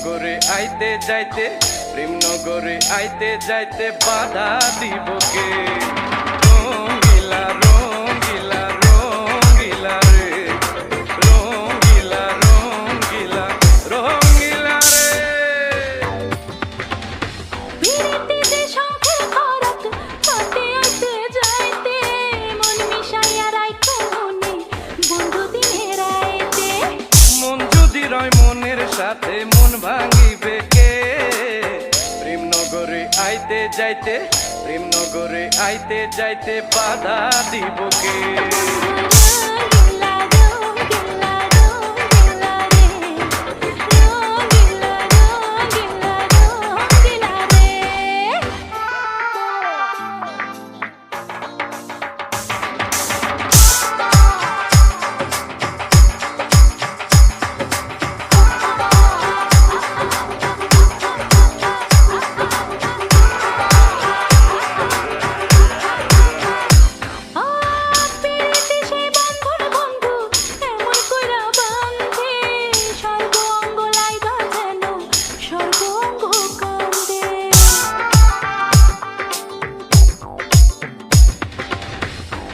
প্রেমনগরে আইতে যাইতে, প্রেমনগরে আইতে যাইতে বাধা দিব কে? রঙ্গিলা রঙ্গিলা রঙ্গিলা রে, রঙ্গিলা রঙ্গিলা রঙ্গিলা রে। পিরিতিতে শঙ্খের খরাত হাতে আইতে যাইতে, মন মিশাইয়া রাইখো মনে বন্ধু দিনের আইতে। মন যদি রয় মনের সাথে মন ভাঙিবে কে? প্রেমনগরে আইতে যাইতে, প্রেমনগরে আইতে যাইতে বাধা দিব কে? রঙ্গিলা রঙ্গিলা রঙ্গিলা রে, রঙ্গিলা রঙ্গিলা রঙ্গিলা রে।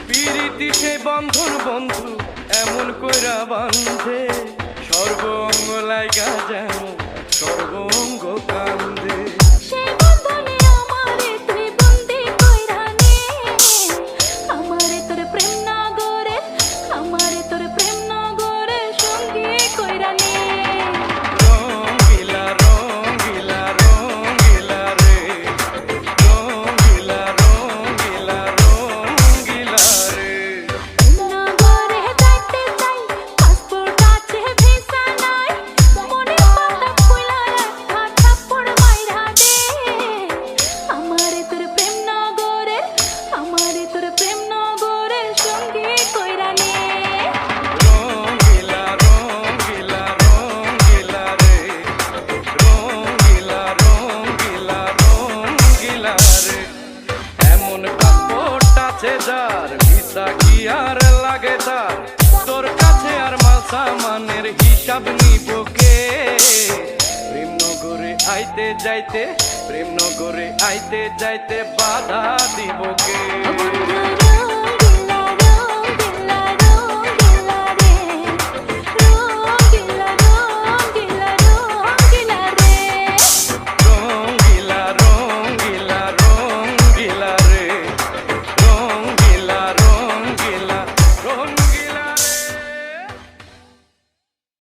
পিরিতি সে বন্ধন বন্ধু এমন কইরা বান্ধে, সর্ব অঙ্গ লাইগা যেন সর্ব অঙ্গ কান্দে। রঙ্গিলা রঙ্গিলা রঙ্গিলা রে, রঙ্গিলা রঙ্গিলা রঙ্গিলা রে। রঙ্গিলা রঙ্গিলা রঙ্গিলা রে, রঙ্গিলা রঙ্গিলা রঙ্গিলা রে। এমন পাসপোর্ট আছে যার ভিসা কি আর লাগে তার, তোর কাছে আর মাল সামানের হিসাব নিব কে? প্রেমনগরে আইতে যাইতে, প্রেমনগরে আইতে যাইতে বাধা দিব কে?